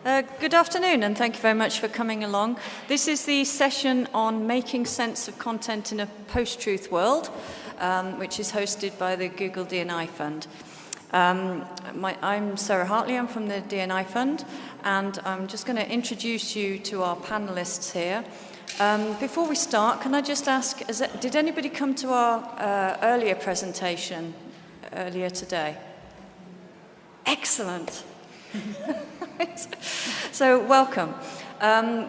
Good afternoon, and thank you very much for coming along. This is the session on making sense of content in a post-truth world, which is hosted by the Google D&I Fund. I'm Sarah Hartley, I'm from the D&I Fund, and I'm just going to introduce you to our panelists here. Before we start, can I just ask, did anybody come to our earlier presentation earlier today? Excellent. So welcome.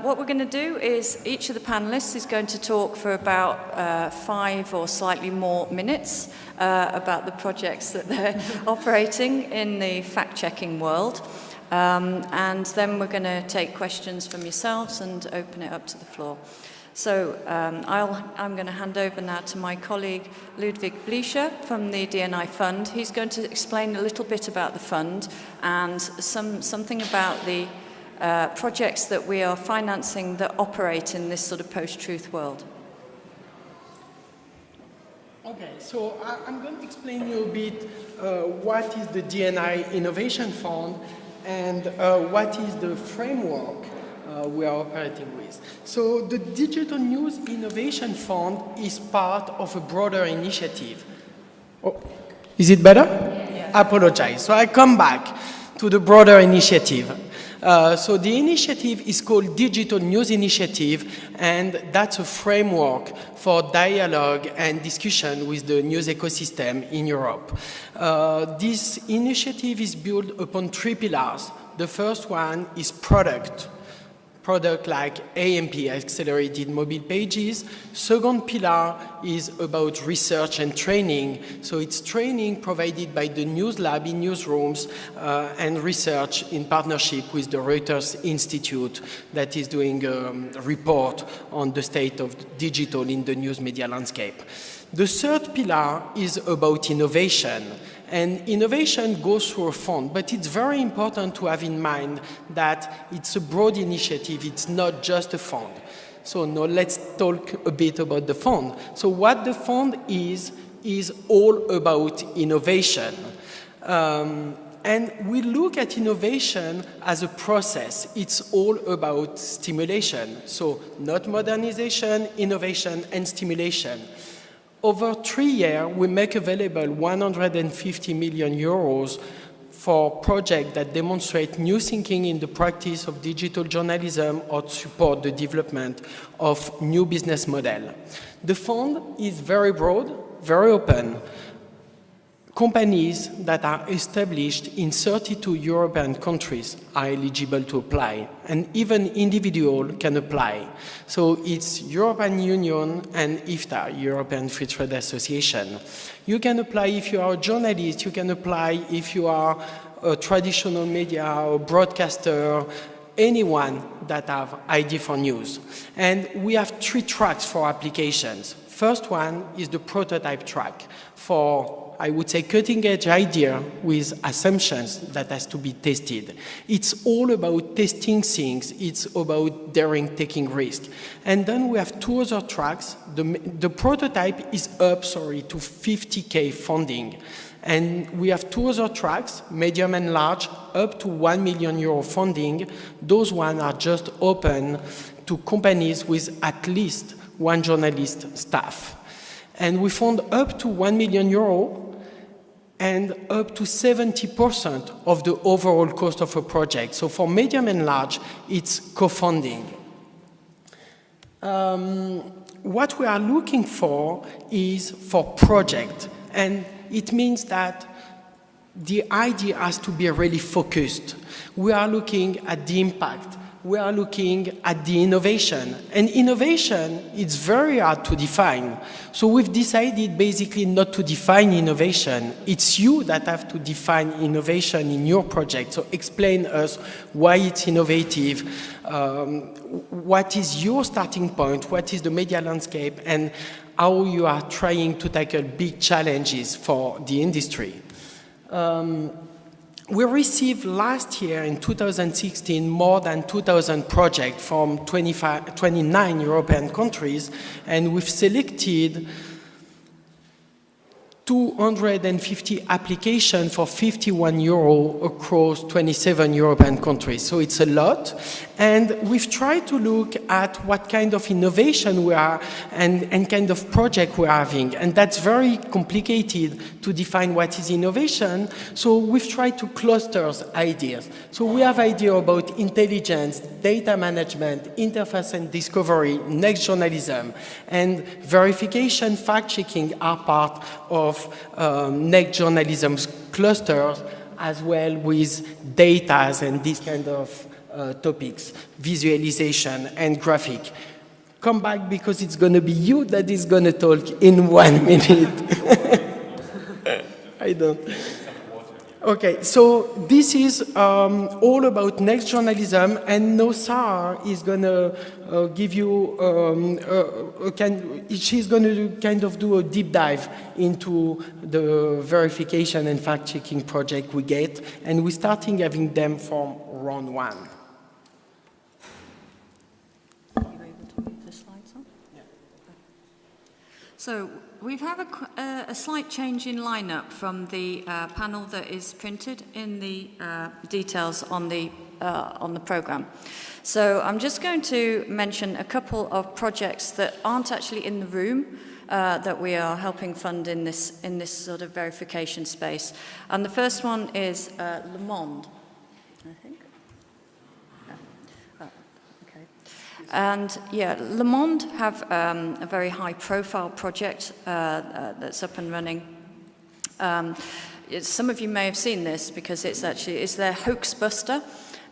What we're going to do is each of the panelists is going to talk for about 5 or slightly more minutes about the projects that they're operating in the fact-checking world. And then we're going to take questions from yourselves and open it up to the floor. So I'm going to hand over now to my colleague Ludwig Bleischer from the D&I Fund. He's going to explain a little bit about the fund and something about the projects that we are financing that operate in this sort of post-truth world. Okay, so I'm going to explain you a bit what is the D&I Innovation Fund and what is the framework we are operating with. So the Digital News Innovation Fund is part of a broader initiative. Oh, is it better? Yeah. I apologize. So I come back to the broader initiative. So the initiative is called Digital News Initiative, and that's a framework for dialogue and discussion with the news ecosystem in Europe. This initiative is built upon 3 pillars. The first one is product like AMP, Accelerated Mobile Pages. Second pillar is about research and training. So it's training provided by the News Lab in newsrooms and research in partnership with the Reuters Institute that is doing a report on the state of digital in the news media landscape. The third pillar is about innovation. And innovation goes through a fund, but it's very important to have in mind that it's a broad initiative, it's not just a fund. So now let's talk a bit about the fund. So what the fund is all about innovation. And we look at innovation as a process. It's all about stimulation. So not modernization, innovation, and stimulation. Over 3 years, we make available 150 million euros for projects that demonstrate new thinking in the practice of digital journalism or support the development of new business models. The fund is very broad, very open. Companies that are established in 32 European countries are eligible to apply, and even individuals can apply. So it's European Union and IFTA, European Free Trade Association. You can apply if you are a journalist, you can apply if you are a traditional media or broadcaster, anyone that have ID for news. And we have 3 tracks for applications. First one is the prototype track for, I would say, cutting-edge idea with assumptions that has to be tested. It's all about testing things. It's about daring taking risk. And then we have 2 other tracks. The prototype is up, to 50K funding. And we have 2 other tracks, medium and large, up to 1 million euro funding. Those ones are just open to companies with at least 1 journalist staff. And we fund up to 1 million euro and up to 70% of the overall cost of a project. So for medium and large, it's co-funding. What we are looking for is for project, and it means that the idea has to be really focused. We are looking at the impact. We are looking at the innovation. And innovation, it's very hard to define. So we've decided basically not to define innovation. It's you that have to define innovation in your project. So explain us why it's innovative, what is your starting point, what is the media landscape, and how you are trying to tackle big challenges for the industry. We received last year, in 2016, more than 2,000 projects from 29 European countries, and we've selected 250 applications for 51 euro across 27 European countries. So it's a lot. And we've tried to look at what kind of innovation we are and kind of project we're having. And that's very complicated to define what is innovation. So we've tried to cluster ideas. So we have ideas about intelligence, data management, interface and discovery, next journalism, and verification, fact-checking are part of next journalism clusters, as well with data and these kind of topics, visualization and graphic. Come back because it's going to be you that is going to talk in 1 minute. I don't. Okay, so this is all about next journalism, and now Sarah is going to give you, she's going to kind of do a deep dive into the verification and fact-checking project we get, and we're starting having them from round 1. Are you able to move the slides on? Yeah. So we've had a slight change in lineup from the panel that is printed in the details on the program. So I'm just going to mention a couple of projects that aren't actually in the room that we are helping fund in this sort of verification space. And the first one is Le Monde, I think. And yeah, Le Monde have a very high-profile project that's up and running. Some of you may have seen this because it's their hoax buster.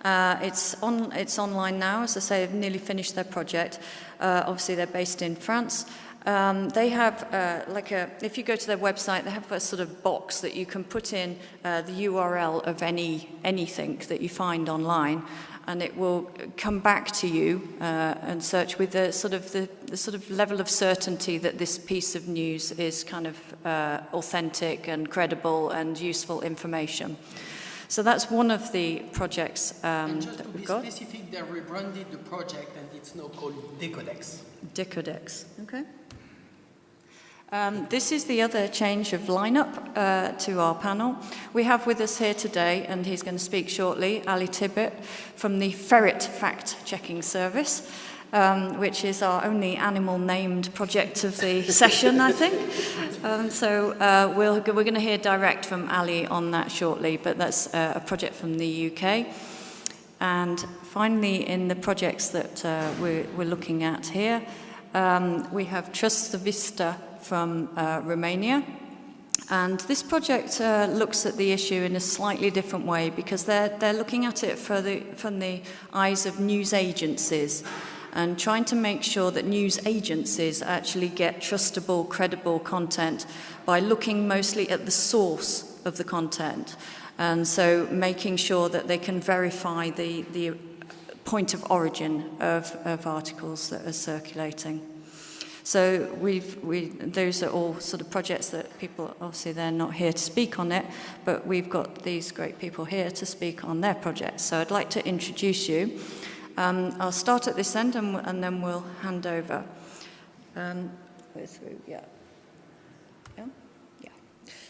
It's online now. As I say, they've nearly finished their project. Obviously, they're based in France. They have if you go to their website, they have a sort of box that you can put in the URL of anything that you find online, and it will come back to you and search with the sort of level of certainty that this piece of news is kind of authentic and credible and useful information. So that's one of the projects that we've got. And just to be specific, they rebranded the project and it's now called Decodex. Decodex, okay. This is the other change of lineup to our panel. We have with us here today, and he's going to speak shortly, Ali Tibbet from the Ferret Fact-Checking Service, which is our only animal-named project of the session, I think. We're going to hear direct from Ali on that shortly, but that's a project from the UK. And finally, in the projects that we're looking at here, we have Trust the Vista from Romania. And this project looks at the issue in a slightly different way because they're looking at it from the eyes of news agencies and trying to make sure that news agencies actually get trustable, credible content by looking mostly at the source of the content. And so making sure that they can verify the point of origin of articles that are circulating. So those are all sort of projects that people, obviously they're not here to speak on it, but we've got these great people here to speak on their projects. So I'd like to introduce you. I'll start at this end and then we'll hand over.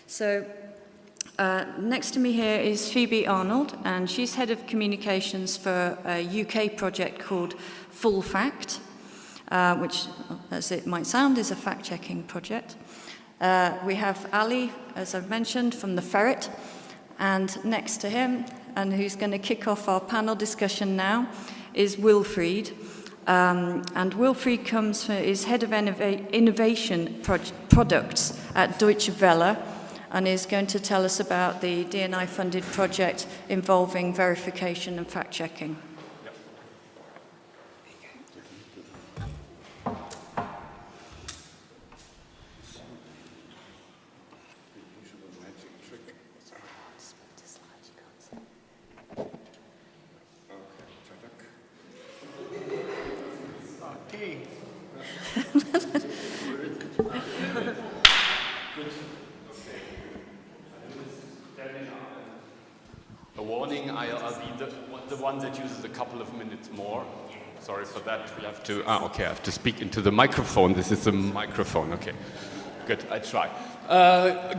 So next to me here is Phoebe Arnold, and she's head of communications for a UK project called Full Fact. Which, as it might sound, is a fact-checking project. We have Ali, as I've mentioned, from the Ferret, and next to him, and who's going to kick off our panel discussion now, is Wilfried. And Wilfried is head of innovation products at Deutsche Welle, and is going to tell us about the DNI-funded project involving verification and fact-checking. A warning, I'll be the one that uses a couple of minutes more. Sorry for that. We have to, I have to speak into the microphone. This is a microphone, okay. Good, I try.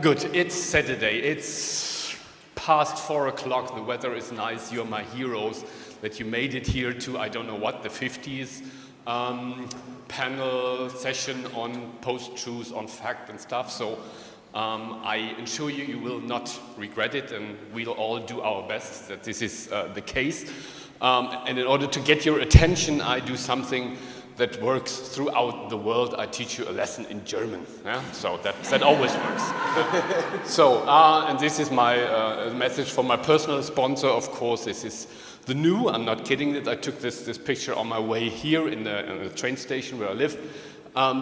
Good, it's Saturday. It's past 4 o'clock. The weather is nice. You're my heroes that you made it here to, I don't know what, the 50s panel session on post-truth, on fact and stuff. So I assure you, you will not regret it, and we'll all do our best that this is the case. And in order to get your attention, I do something that works throughout the world. I teach you a lesson in German. Yeah? So that always works. So, and this is my message for my personal sponsor, of course. This is the new, I'm not kidding it, I took this picture on my way here in the train station where I live.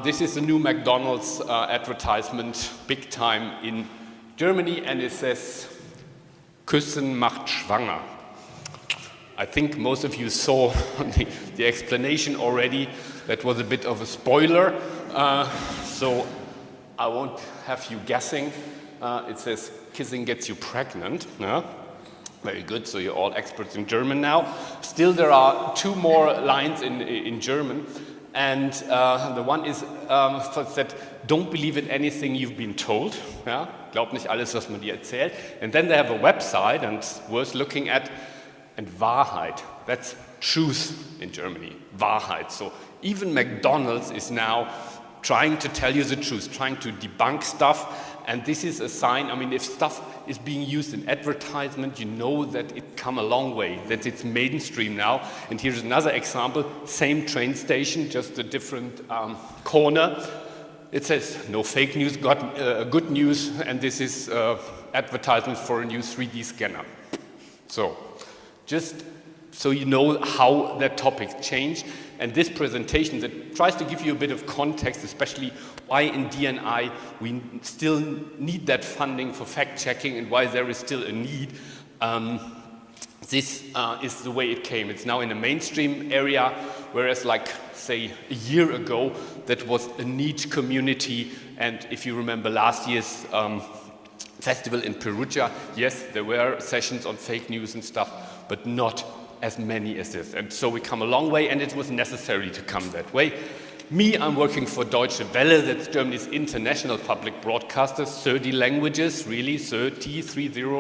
This is the new McDonald's advertisement, big time in Germany, and it says, Küssen macht schwanger. I think most of you saw the explanation already. That was a bit of a spoiler, so I won't have you guessing. It says, kissing gets you pregnant. Yeah? Very good, so you're all experts in German now. Still, there are 2 more lines in German. And the one is that don't believe in anything you've been told. Yeah? Glaub nicht alles, was man dir erzählt. And then they have a website, and worth looking at. And Wahrheit, that's truth in Germany, Wahrheit. So even McDonald's is now trying to tell you the truth, trying to debunk stuff. And this is a sign, I mean, if stuff is being used in advertisement, you know that it's come a long way, that it's mainstream now. And here's another example, same train station, just a different corner. It says, no fake news, got good news, and this is advertisement for a new 3D scanner. So, just so you know how that topic changed. And this presentation that tries to give you a bit of context, especially why in D&I we still need that funding for fact-checking and why there is still a need. This is the way it came. It's now in a mainstream area, whereas like, say, a year ago, that was a niche community. And if you remember last year's festival in Perugia, yes, there were sessions on fake news and stuff, but not as many as this. And so we come a long way, and it was necessary to come that way. Me, I'm working for Deutsche Welle, that's Germany's international public broadcaster, 30 languages, really, 30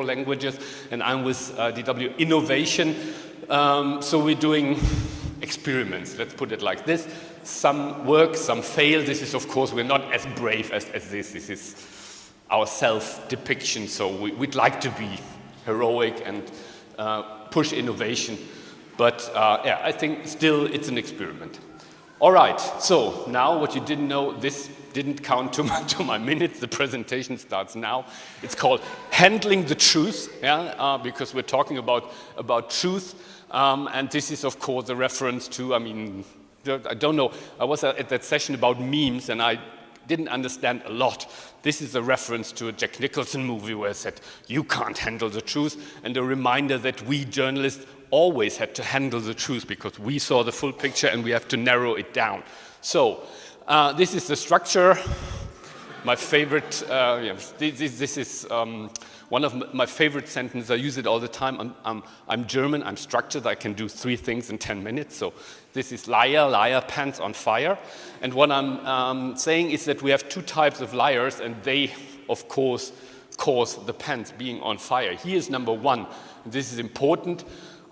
languages, and I'm with DW Innovation. So we're doing experiments, let's put it like this. Some work, some fail. This is, of course, we're not as brave as this. This is our self-depiction, so we'd like to be heroic and push innovation, but yeah, I think still it's an experiment. All right, so now what you didn't know, this didn't count to my minutes, the presentation starts now. It's called Handling the Truth, yeah, because we're talking about truth, and this is of course a reference to, I mean, I don't know, I was at that session about memes and I didn't understand a lot. This is a reference to a Jack Nicholson movie where it said, you can't handle the truth, and a reminder that we journalists always had to handle the truth because we saw the full picture and we have to narrow it down. So, this is the structure. My favorite, this is one of my favorite sentences. I use it all the time. I'm German, I'm structured, I can do 3 things in 10 minutes. So this is liar, liar, pants on fire. And what I'm saying is that we have 2 types of liars, and they, of course, cause the pants being on fire. Here's number 1. This is important.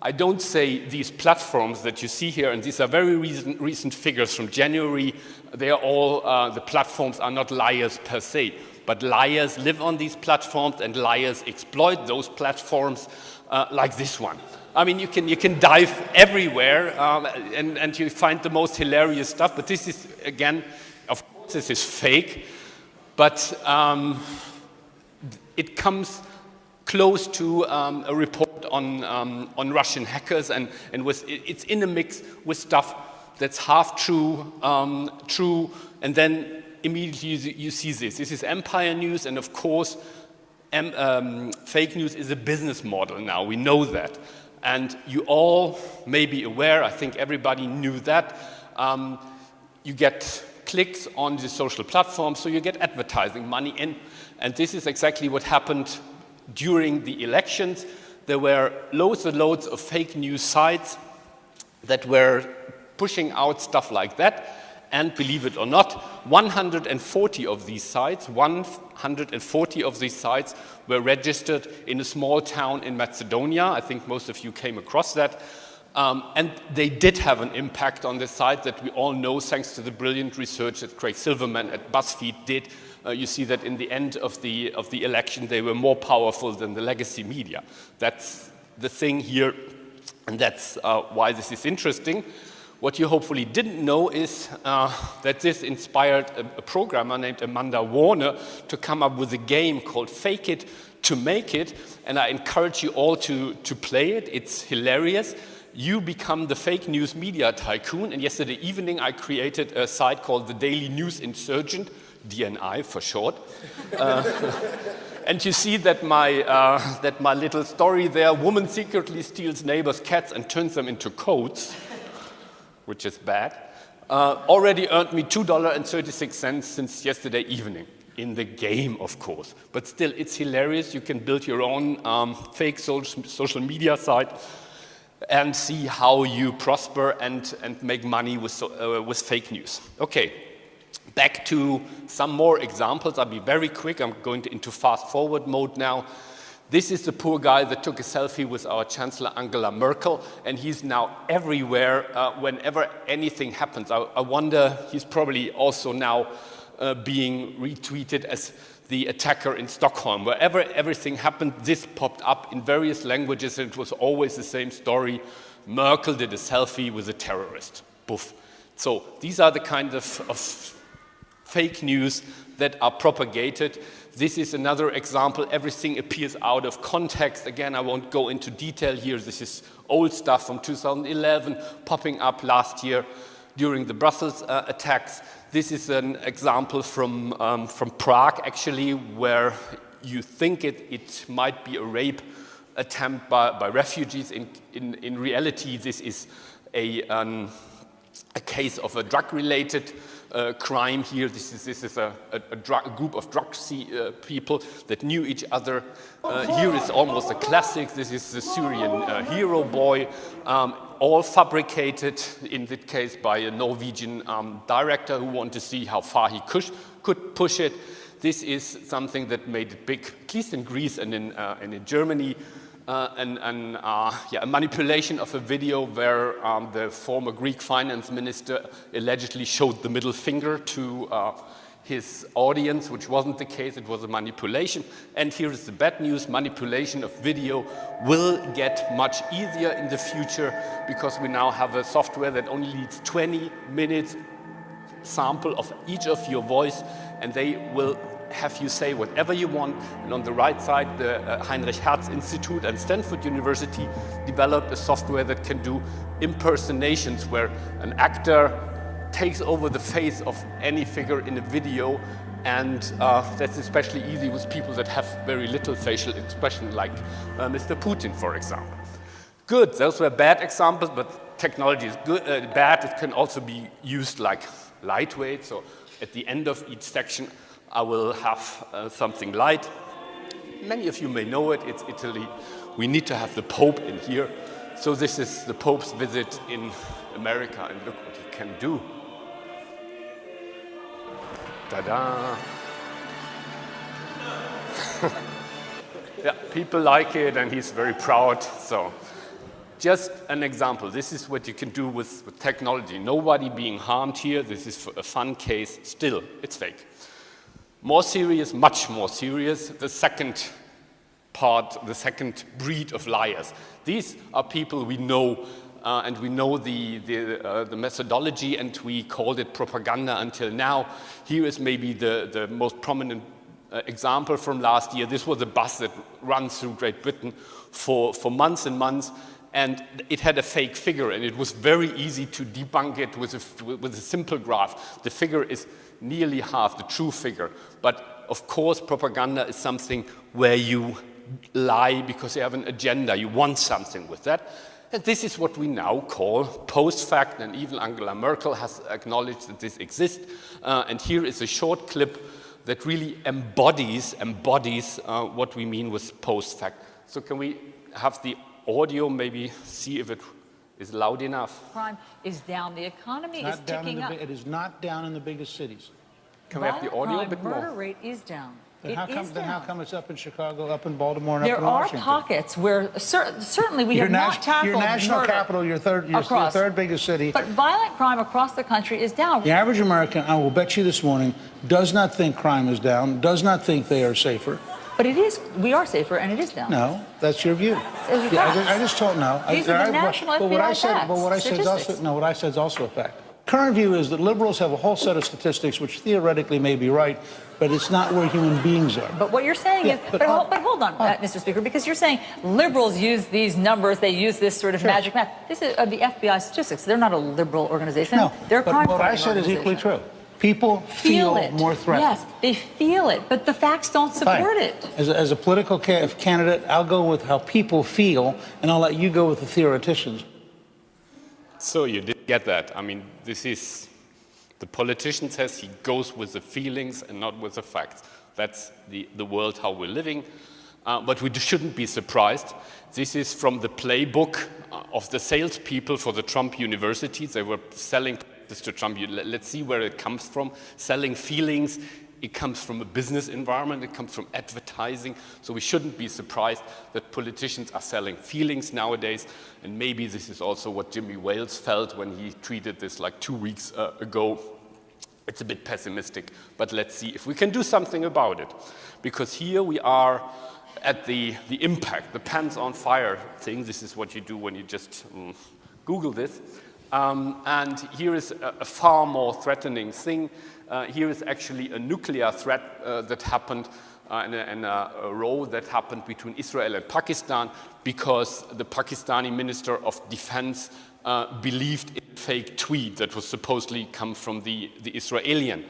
I don't say these platforms that you see here, and these are very recent figures from January, they are all, the platforms are not liars per se, but liars live on these platforms and liars exploit those platforms like this one. I mean, you can dive everywhere and you find the most hilarious stuff, but this is, again, of course, this is fake, but it comes close to a report on Russian hackers, and it's in a mix with stuff that's half true, and then immediately you see this. This is Empire News, and of course, fake news is a business model now. We know that. And you all may be aware, I think everybody knew that, you get clicks on the social platforms, so you get advertising money in, and this is exactly what happened during the elections. There were loads and loads of fake news sites that were pushing out stuff like that, And believe it or not, 140 of these sites were registered in a small town in Macedonia. I think most of you came across that. And they did have an impact on the site that we all know thanks to the brilliant research that Craig Silverman at BuzzFeed did. You see that in the end of the election, they were more powerful than the legacy media. That's the thing here, and that's why this is interesting. What you hopefully didn't know is that this inspired a programmer named Amanda Warner to come up with a game called Fake It to Make It, and I encourage you all to play it. It's hilarious. You become the fake news media tycoon, and yesterday evening I created a site called the Daily News Insurgent, DNI for short. And you see that my little story there, woman secretly steals neighbors' cats and turns them into coats, which is bad, already earned me $2.36 since yesterday evening. In the game, of course. But still, it's hilarious. You can build your own fake social media site and see how you prosper and make money with fake news. Okay, back to some more examples. I'll be very quick. I'm going into fast-forward mode now. This is the poor guy that took a selfie with our Chancellor Angela Merkel, and he's now everywhere whenever anything happens. I wonder, he's probably also now being retweeted as the attacker in Stockholm. Wherever everything happened, this popped up in various languages, and it was always the same story. Merkel did a selfie with a terrorist. Poof. So these are the kind of fake news that are propagated. This is another example. Everything appears out of context. Again, I won't go into detail here. This is old stuff from 2011, popping up last year during the Brussels attacks. This is an example from Prague, actually, where you think it might be a rape attempt by refugees. In reality, this is a case of a drug-related crime here. This is a group of drug people that knew each other. Here is almost a classic. This is the Syrian hero boy, all fabricated, in that case, by a Norwegian director who wanted to see how far he could push it. This is something that made it big, at least in Greece and in Germany. A manipulation of a video where the former Greek finance minister allegedly showed the middle finger to his audience, which wasn't the case. It was a manipulation. And here is the bad news. Manipulation of video will get much easier in the future because we now have a software that only needs 20 minutes sample of each of your voice, and they will have you say whatever you want. And on the right side, the Heinrich Hertz Institute and Stanford University developed a software that can do impersonations where an actor takes over the face of any figure in a video, and that's especially easy with people that have very little facial expression, like Mr. Putin, for example. Good, those were bad examples, but technology is good, bad. It can also be used like lightweight, so at the end of each section, I will have something light. Many of you may know it, it's Italy. We need to have the Pope in here. So this is the Pope's visit in America, and look what he can do. Ta-da! Yeah, people like it, and he's very proud. So, just an example. This is what you can do with technology. Nobody being harmed here. This is a fun case. Still, it's fake. More serious, much more serious, the second part, the second breed of liars. These are people we know, and we know the methodology, and we called it propaganda until now. Here is maybe the most prominent example from last year. This was a bus that runs through Great Britain for months and months, and it had a fake figure, and it was very easy to debunk it with a simple graph. The figure is nearly half the true figure. But of course, propaganda is something where you lie because you have an agenda. You want something with that. And this is what we now call post-fact, and even Angela Merkel has acknowledged that this exists. And here is a short clip that really embodies what we mean with post-fact. So can we have the audio, maybe see if it is loud enough. Crime is down. The economy is Not down ticking up. it is not down in the biggest cities. Can we have the audio a bit murder more? rate is down. Then how come it's up in Chicago, up in Baltimore, and There up in are Washington? pockets where certainly we have not tackled your national murder capital, your third biggest city. But violent crime across the country is down. The average American, I will bet you this morning, does not think crime is down, does not think they are safer. But it is. We are safer, and it is down. No, that's your view. It's I just told no. These are the national but what I FBI said, facts, but what I said is also statistics. no. What I said is also a fact. Current view is that liberals have a whole set of statistics which theoretically may be right, but it's not where human beings are. But what you're saying is, but hold on, Mr. Speaker, because you're saying liberals use these numbers, they use this sort of magic math. This is the FBI statistics. They're not a liberal organization. No, they're a crime but what I said is equally true. People feel it. more threatened. Yes, they feel it, but the facts don't support it. As a political candidate, I'll go with how people feel, and I'll let you go with the theoreticians. So you did get that. I mean, this is, the politician says he goes with the feelings and not with the facts. That's the world how we're living. But we shouldn't be surprised. This is from the playbook of the salespeople for the Trump universities. They were selling this to Trump. Let's see where it comes from. Selling feelings. It comes from a business environment. It comes from advertising. So we shouldn't be surprised that politicians are selling feelings nowadays. And maybe this is also what Jimmy Wales felt when he tweeted this like 2 weeks ago. It's a bit pessimistic, but let's see if we can do something about it. Because here we are at the impact, the pants on fire thing. This is what you do when you just Google this. And here is a far more threatening thing. Here is actually a nuclear threat that happened in a row that happened between Israel and Pakistan because the Pakistani Minister of Defense believed in a fake tweet that was supposedly come from the Israeli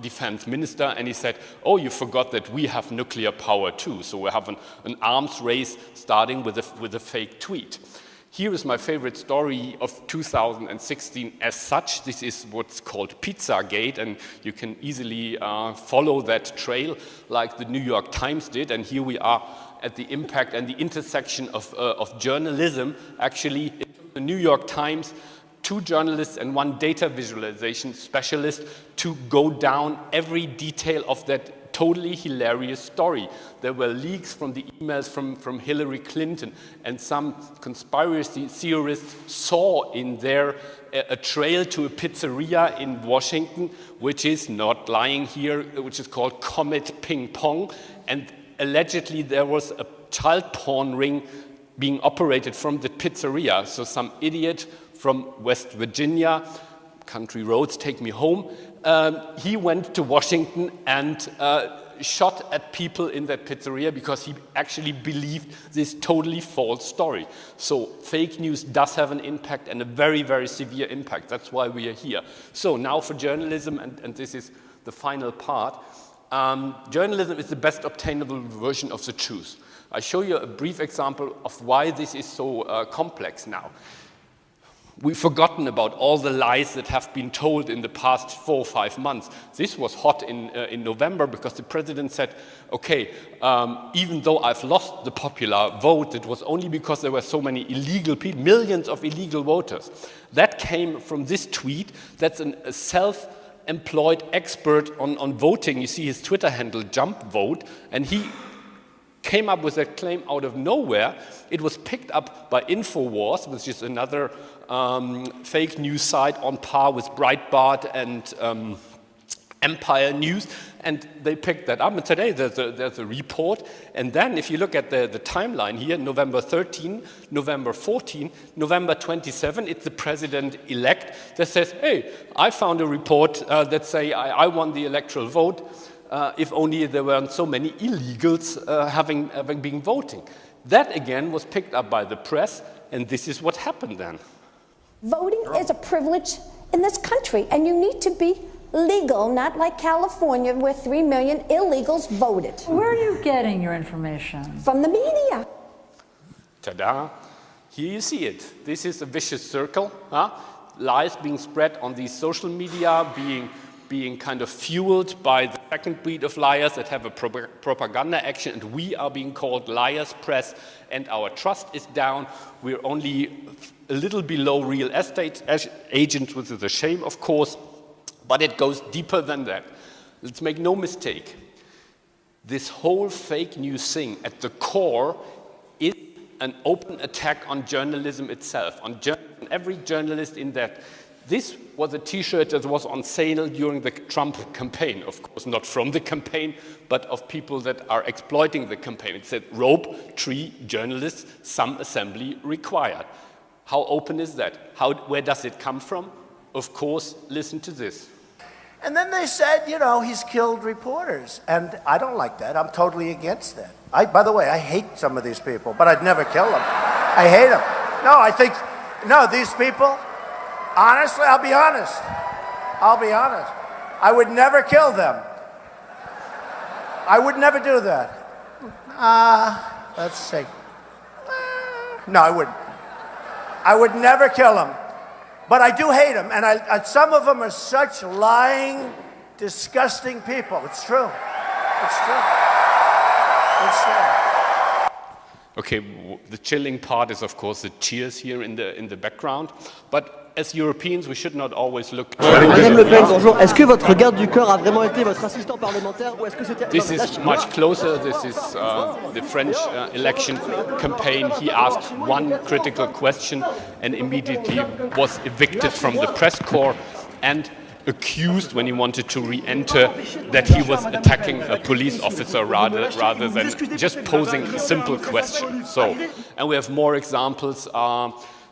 defense minister, and he said, oh, you forgot that we have nuclear power too, so we have an arms race starting with a fake tweet. Here is my favorite story of 2016 as such. This is what's called Pizzagate, and you can easily follow that trail like the New York Times did. And here we are at the impact and the intersection of journalism. Actually, the New York Times, 2 journalists and 1 data visualization specialist to go down every detail of that totally hilarious story. There were leaks from the emails from Hillary Clinton, and some conspiracy theorists saw in there a trail to a pizzeria in Washington, which is not lying here, which is called Comet Ping Pong, and allegedly there was a child porn ring being operated from the pizzeria. So some idiot from West Virginia, country roads take me home, he went to Washington and shot at people in that pizzeria because he actually believed this totally false story. So fake news does have an impact, and a very, very severe impact. That's why we are here. So now for journalism, and this is the final part, journalism is the best obtainable version of the truth. I show you a brief example of why this is so complex now. We've forgotten about all the lies that have been told in the past 4 or 5 months. This was hot in November because the president said, okay, even though I've lost the popular vote, it was only because there were so many illegal people, millions of illegal voters. That came from this tweet. That's a self-employed expert on voting. You see his Twitter handle, Jump Vote, and he came up with that claim out of nowhere. It was picked up by InfoWars, which is another fake news site on par with Breitbart and Empire News, and they picked that up. And today there's a report, and then if you look at the timeline here, November 13, November 14, November 27, it's the president-elect that says, hey, I found a report that say I won the electoral vote, if only there weren't so many illegals having been voting. That again was picked up by the press, and this is what happened then. Voting is a privilege in this country, and you need to be legal, not like California where 3 million illegals voted. Where are you getting your information? From the media. Ta-da! Here you see it. This is a vicious circle. Lies being spread on these social media, being kind of fueled by the second breed of liars that have a propaganda action, and we are being called liars press, and our trust is down. We're only a little below real estate agents, which is a shame, of course, but it goes deeper than that. Let's make no mistake. This whole fake news thing at the core is an open attack on journalism itself, on every journalist in that. This was a t-shirt that was on sale during the Trump campaign. Of course, not from the campaign, but of people that are exploiting the campaign. It said, rope, tree, journalists, some assembly required. How open is that? Where does it come from? Of course, listen to this. And then they said, you know, he's killed reporters. And I don't like that. I'm totally against that. By the way, I hate some of these people, but I'd never kill them. I hate them. No, these people, honestly, I'll be honest. I would never kill them. I would never do that. Let's see. No, I wouldn't. I would never kill them. But I do hate them, and some of them are such lying, disgusting people. It's true. It's true. It's true. Okay, the chilling part is, of course, the cheers here in the background. But as Europeans, we should not always look. Madame Le Pen, bonjour. Est-ce que votre garde du corps a vraiment été votre assistant parlementaire ou est-ce que c'était... This is much closer. This is the French election campaign. He asked one critical question and immediately was evicted from the press corps and accused, when he wanted to re-enter, that he was attacking a police officer rather than just posing a simple question. So, and we have more examples.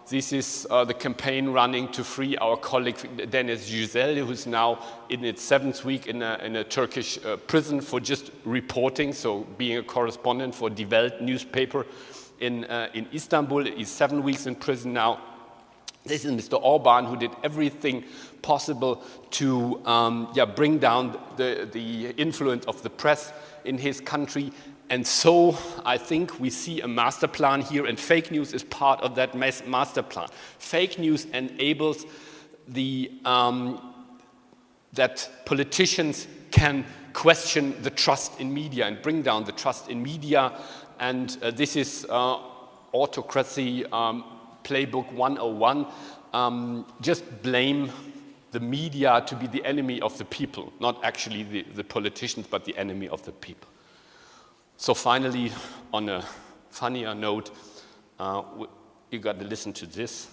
This is the campaign running to free our colleague Dennis Yücel, who is now in its 7th week in a Turkish prison for just reporting, so being a correspondent for Die Welt newspaper in Istanbul. He's 7 weeks in prison now. This is Mr. Orban, who did everything possible to bring down the influence of the press in his country. And so I think we see a master plan here, and fake news is part of that master plan. Fake news enables that politicians can question the trust in media and bring down the trust in media. And this is autocracy playbook 101. Just blame the media to be the enemy of the people, not actually the politicians, but the enemy of the people. So finally, on a funnier note, you got to listen to this.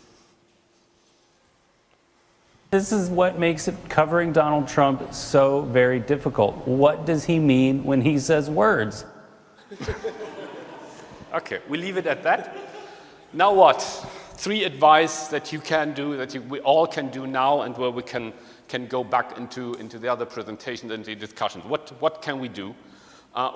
This is what makes covering Donald Trump so very difficult. What does he mean when he says words? Okay, we leave it at that. Now what? 3 advice that you can do, we all can do now, and where we can go back into the other presentations and the discussions. What can we do?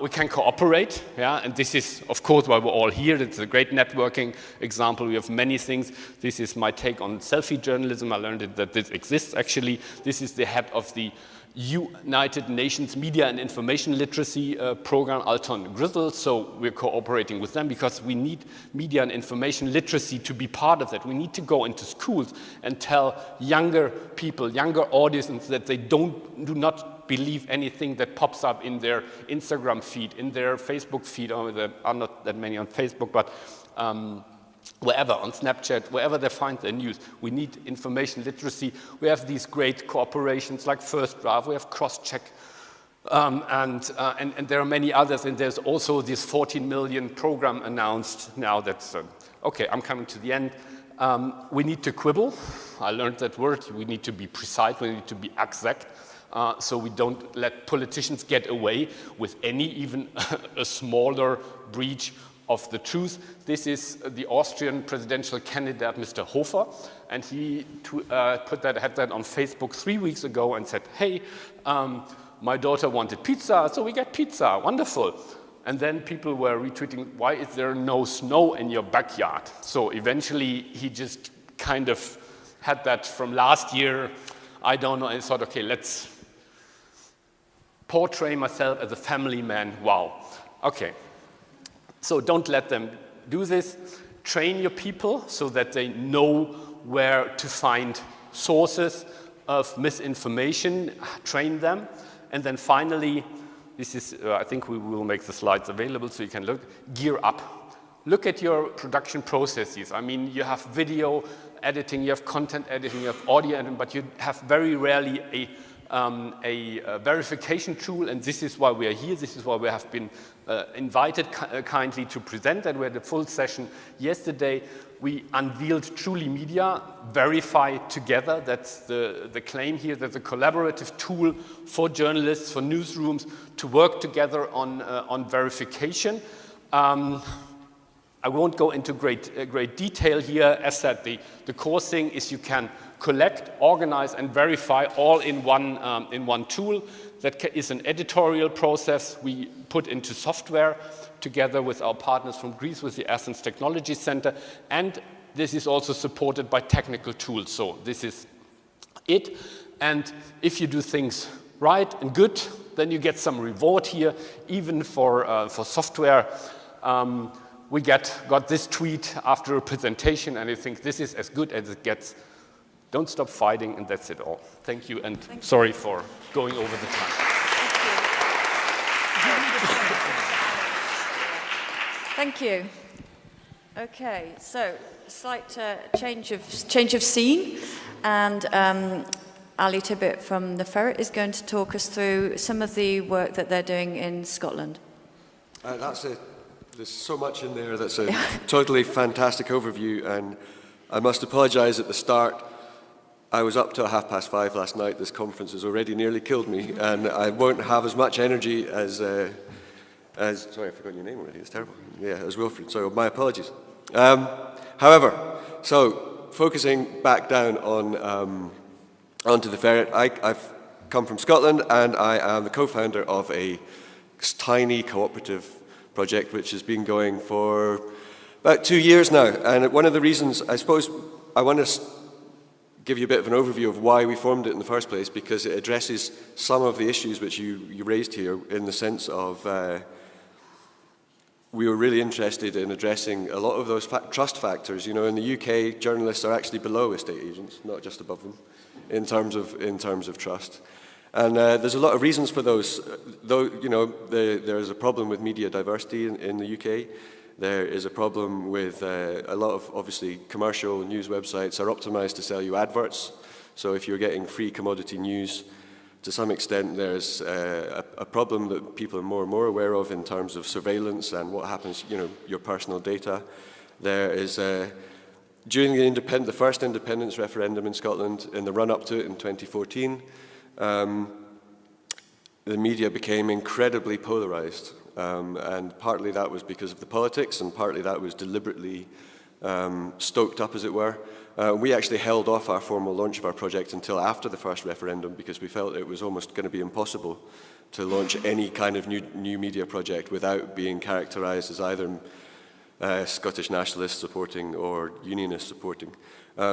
We can cooperate, and this is, of course, why we're all here. It's a great networking example. We have many things. This is my take on selfie journalism. I learned that this exists, actually. This is the head of the United Nations Media and Information Literacy Program, Alton Grizzle. So we're cooperating with them because we need media and information literacy to be part of that. We need to go into schools and tell younger people, younger audiences, that they do not believe anything that pops up in their Instagram feed, in their Facebook feed, or there are not that many on Facebook, but wherever, on Snapchat, wherever they find their news. We need information literacy. We have these great cooperations like First Draft, we have Crosscheck, and there are many others, and there's also this 14 million program announced now that's, okay, I'm coming to the end. We need to quibble. I learned that word. We need to be precise, we need to be exact. So we don't let politicians get away with even a smaller breach of the truth. This is the Austrian presidential candidate, Mr. Hofer, and he had that on Facebook 3 weeks ago and said, hey, my daughter wanted pizza, so we get pizza, wonderful. And then people were retweeting, why is there no snow in your backyard? So eventually he just kind of had that from last year, I don't know, and thought, okay, let's portray myself as a family man. Wow. Okay. So don't let them do this. Train your people so that they know where to find sources of misinformation. Train them. And then finally, this is, I think we will make the slides available so you can look, gear up. Look at your production processes. I mean, you have video editing, you have content editing, you have audio editing, but you have very rarely a verification tool, and this is why we are here. This is why we have been invited kindly to present, and we had a full session yesterday. We unveiled Truly Media, verify together. That's the claim here. That's a collaborative tool for journalists, for newsrooms to work together on verification. I won't go into great detail here. As said, the core thing is you can collect, organize, and verify all in one tool. That is an editorial process we put into software together with our partners from Greece, with the Athens Technology Center, and this is also supported by technical tools. So this is it, and if you do things right and good, then you get some reward here, even for software. We got this tweet after a presentation, and I think this is as good as it gets. Don't stop fighting, and that's it all. Thank you, and sorry for going over the time. Thank you. Okay, so slight change of scene, and Ali Tibbett from the Ferret is going to talk us through some of the work that they're doing in Scotland. There's so much in there that's a totally fantastic overview, and I must apologise at the start. I was up till 5:30 last night. This conference has already nearly killed me, and I won't have as much energy as sorry, I forgot your name already. It's terrible. Yeah, as Wilfred. So my apologies. However, so focusing back down on onto the Ferret, I've come from Scotland, and I am the co-founder of a tiny cooperative project which has been going for about 2 years now. And one of the reasons, I suppose, I want to give you a bit of an overview of why we formed it in the first place, because it addresses some of the issues which you raised here, in the sense of we were really interested in addressing a lot of those trust factors. You know, in the UK, journalists are actually below estate agents, not just above them, in terms of trust. And there's a lot of reasons for those. Though, you know, there's a problem with media diversity in the UK. There is a problem with a lot of, obviously, commercial news websites are optimized to sell you adverts. So if you're getting free commodity news, to some extent there's a problem that people are more and more aware of in terms of surveillance and what happens, you know, your personal data. There is, during the first independence referendum in Scotland, in the run-up to it in 2014, the media became incredibly polarized, and partly that was because of the politics, and partly that was deliberately stoked up, as it were. We actually held off our formal launch of our project until after the first referendum, because we felt it was almost going to be impossible to launch any kind of new media project without being characterized as either Scottish nationalists supporting or unionists supporting.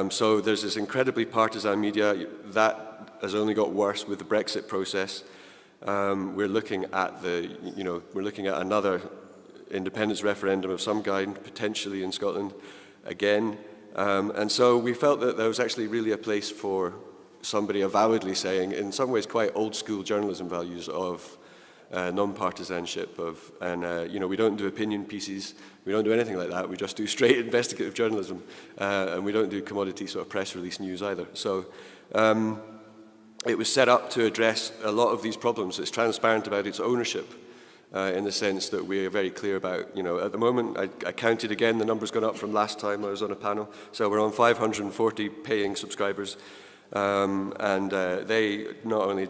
So there's this incredibly partisan media that has only got worse with the Brexit process. We're looking at we're looking at another independence referendum of some kind, potentially in Scotland again. And so we felt that there was actually really a place for somebody avowedly saying, in some ways quite old school journalism values of non-partisanship, you know, we don't do opinion pieces, we don't do anything like that, we just do straight investigative journalism, and we don't do commodity sort of press release news either. So it was set up to address a lot of these problems. It's transparent about its ownership, in the sense that we're very clear about, you know, at the moment, I counted again, the number's gone up from last time I was on a panel, so we're on 540 paying subscribers, and they not only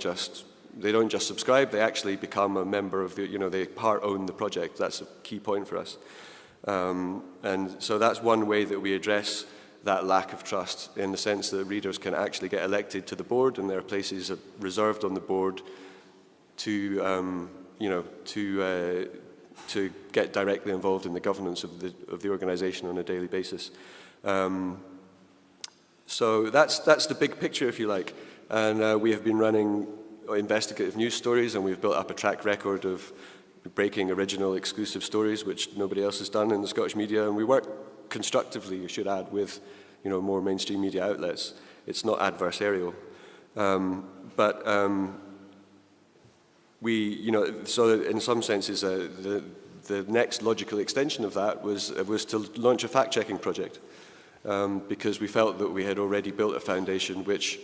they don't just subscribe, they actually become a member of the, you know, they part own the project. That's a key point for us. And so that's one way that we address that lack of trust, in the sense that readers can actually get elected to the board, and there are places reserved on the board to, you know, to get directly involved in the governance of the organisation on a daily basis. So that's the big picture, if you like. And we have been running investigative news stories, and we've built up a track record of breaking original exclusive stories, which nobody else has done in the Scottish media. And we work constructively, you should add, with, you know, more mainstream media outlets. It's not adversarial. so in some senses, the next logical extension of that was to launch a fact-checking project, because we felt that we had already built a foundation which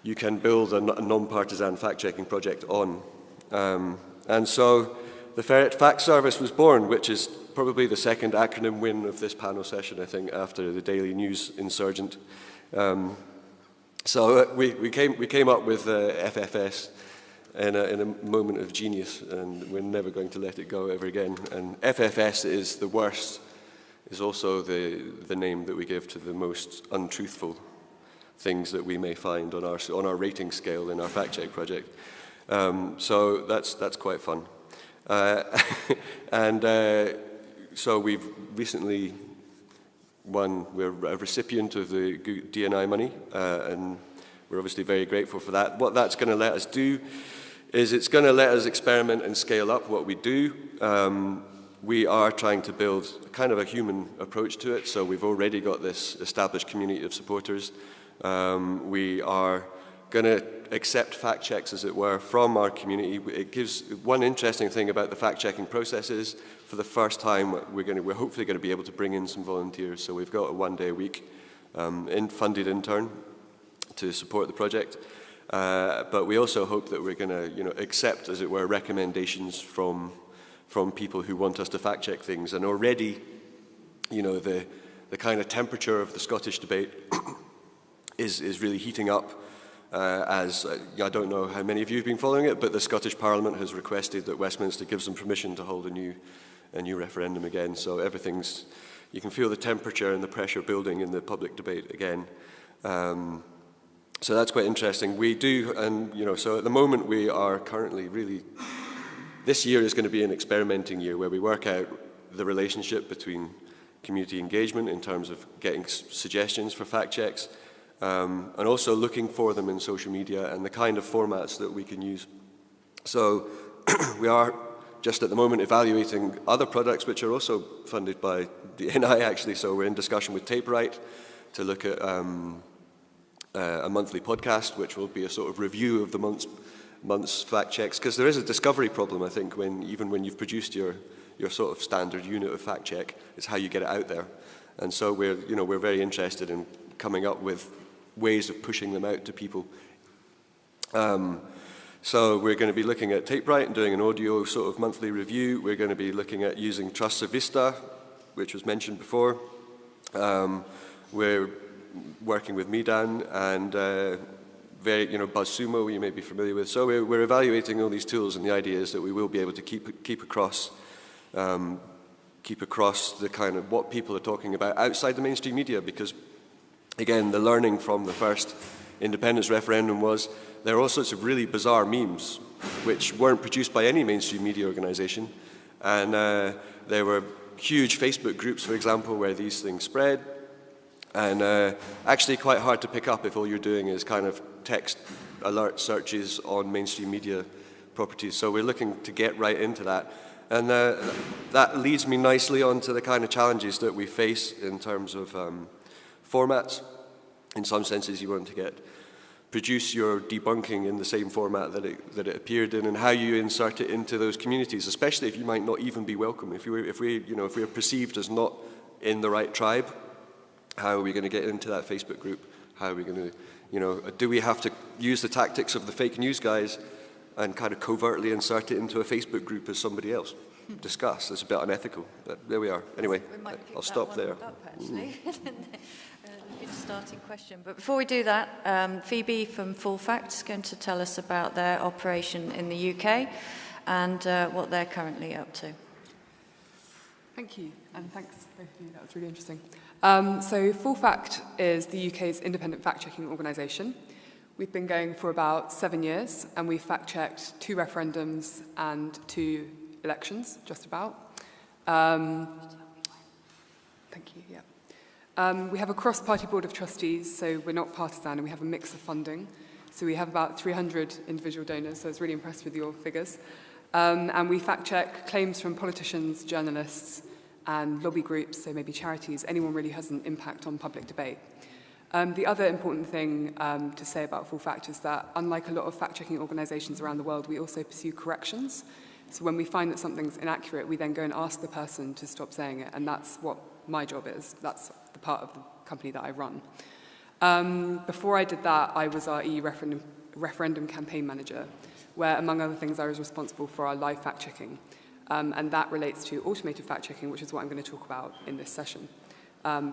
you can build a non-partisan fact-checking project on. And so the Ferret Fact Service was born, which is probably the second acronym win of this panel session, I think, after the Daily News Insurgent. So we came up with FFS in a moment of genius, and we're never going to let it go ever again. And FFS is the worst, is also the name that we give to the most untruthful things that we may find on our rating scale in our fact check project. So that's quite fun. So we've recently we're a recipient of the DNI money, and we're obviously very grateful for that. What that's going to let us do is it's going to let us experiment and scale up what we do. We are trying to build kind of a human approach to it, so we've already got this established community of supporters. We are going to accept fact checks, as it were, from our community. It gives one interesting thing about the fact checking process is, for the first time, we're hopefully going to be able to bring in some volunteers. So we've got a 1 day a week funded intern to support the project. But we also hope that we're going to, accept, as it were, recommendations from people who want us to fact check things. And already, the kind of temperature of the Scottish debate is really heating up. As I don't know how many of you have been following it, but the Scottish Parliament has requested that Westminster gives them permission to hold a new referendum again. So you can feel the temperature and the pressure building in the public debate again. So that's quite interesting. We do, and so at the moment we are currently this year is going to be an experimenting year where we work out the relationship between community engagement in terms of getting suggestions for fact checks, and also looking for them in social media and the kind of formats that we can use. So we are just at the moment evaluating other products which are also funded by the NI actually. So we're in discussion with TapeWrite to look at a monthly podcast, which will be a sort of review of the month's fact checks, because there is a discovery problem, I think, even when you've produced your sort of standard unit of fact check, is how you get it out there. And so we're very interested in coming up with ways of pushing them out to people. So we're going to be looking at TapeWrite and doing an audio sort of monthly review. We're going to be looking at using Trust Vista, which was mentioned before. We're working with Midan and BuzzSumo, you may be familiar with. So we're evaluating all these tools, and the idea is that we will be able to keep across the kind of what people are talking about outside the mainstream media, because again, the learning from the first independence referendum was there are all sorts of really bizarre memes which weren't produced by any mainstream media organization, and there were huge Facebook groups, for example, where these things spread, and actually quite hard to pick up if all you're doing is kind of text alert searches on mainstream media properties. So we're looking to get right into that. And that leads me nicely onto the kind of challenges that we face in terms of formats. In some senses, you want to produce your debunking in the same format that it appeared in, and how you insert it into those communities, especially if you might not even be welcome. If we're perceived as not in the right tribe, how are we going to get into that Facebook group? How are we going to, do we have to use the tactics of the fake news guys and kind of covertly insert it into a Facebook group as somebody else? Discuss. It's a bit unethical, but there we are. Anyway, I'll stop there. Good starting question. But before we do that, Phoebe from Full Fact is going to tell us about their operation in the UK and what they're currently up to. Thank you, and thanks both of you. That was really interesting. So Full Fact is the UK's independent fact-checking organisation. We've been going for about 7 years, and we've fact-checked 2 referendums and 2 elections, just about. Thank you, yeah. We have a cross-party board of trustees, so we're not partisan, and we have a mix of funding. So we have about 300 individual donors, so I was really impressed with your figures. And we fact-check claims from politicians, journalists, and lobby groups, so maybe charities, anyone really has an impact on public debate. The other important thing to say about full fact is that, unlike a lot of fact-checking organizations around the world, we also pursue corrections. So when we find that something's inaccurate, we then go and ask the person to stop saying it, and that's what my job is. That's the part of the company that I run. Before I did that, I was our EU referendum campaign manager, where, among other things, I was responsible for our live fact-checking. And that relates to automated fact-checking, which is what I'm going to talk about in this session,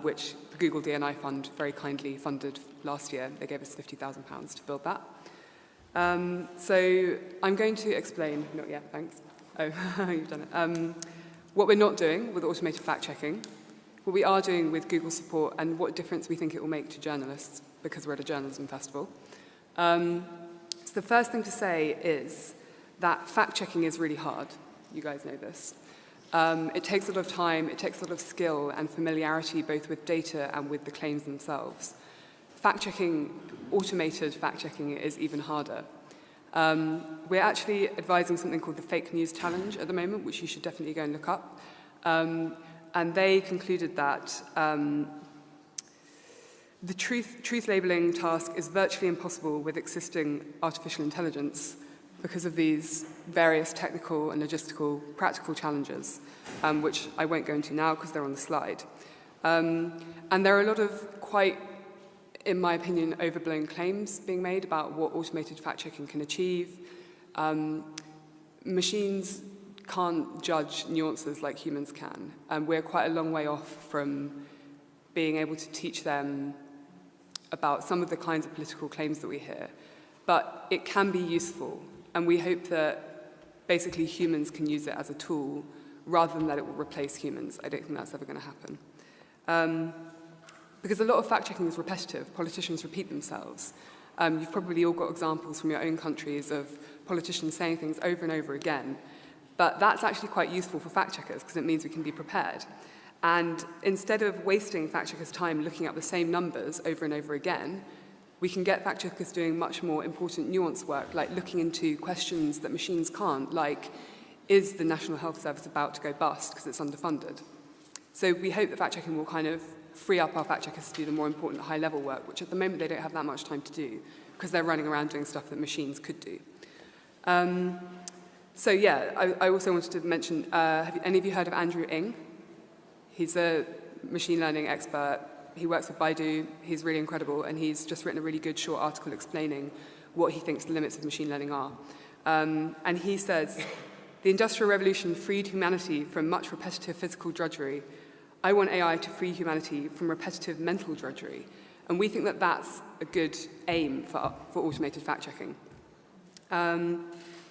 which the Google D&I Fund very kindly funded last year. They gave us £50,000 to build that. So I'm going to explain, not yet, thanks. Oh, you've done it. What we're not doing with automated fact-checking, what we are doing with Google support, and what difference we think it will make to journalists, because we're at a journalism festival. So the first thing to say is that fact-checking is really hard. You guys know this. It takes a lot of time, it takes a lot of skill and familiarity both with data and with the claims themselves. Fact-checking, automated fact-checking, is even harder. We're actually advising something called the Fake News Challenge at the moment, which you should definitely go and look up. And they concluded that the truth labeling task is virtually impossible with existing artificial intelligence because of these various technical and logistical practical challenges, which I won't go into now because they're on the slide. And there are a lot of quite, in my opinion, overblown claims being made about what automated fact-checking can achieve. Machines can't judge nuances like humans can, and we're quite a long way off from being able to teach them about some of the kinds of political claims that we hear. But it can be useful, and we hope that basically humans can use it as a tool rather than that it will replace humans. I don't think that's ever going to happen. Because a lot of fact-checking is repetitive. Politicians repeat themselves. You've probably all got examples from your own countries of politicians saying things over and over again. But that's actually quite useful for fact-checkers because it means we can be prepared. And instead of wasting fact-checkers' time looking at the same numbers over and over again, we can get fact-checkers doing much more important nuance work, like looking into questions that machines can't, like, is the National Health Service about to go bust because it's underfunded? So we hope that fact-checking will kind of free up our fact-checkers to do the more important high-level work, which at the moment they don't have that much time to do because they're running around doing stuff that machines could do. So yeah, I also wanted to mention, have any of you heard of Andrew Ng? He's a machine learning expert. He works with Baidu. He's really incredible, and he's just written a really good short article explaining what he thinks the limits of machine learning are. And he says, the Industrial Revolution freed humanity from much repetitive physical drudgery. I want AI to free humanity from repetitive mental drudgery. And we think that that's a good aim for automated fact-checking.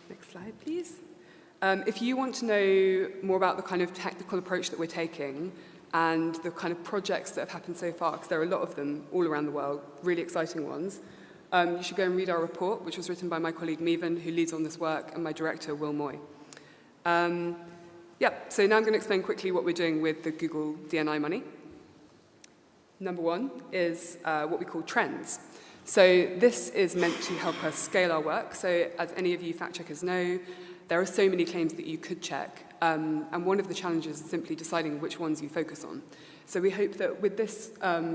Next slide, please. If you want to know more about the kind of technical approach that we're taking and the kind of projects that have happened so far, because there are a lot of them all around the world, really exciting ones, you should go and read our report, which was written by my colleague Mevan, who leads on this work, and my director, Will Moy. So now I'm going to explain quickly what we're doing with the Google D&I money. Number one is what we call trends. So this is meant to help us scale our work. So as any of you fact-checkers know, there are so many claims that you could check. And one of the challenges is simply deciding which ones you focus on. So we hope that with this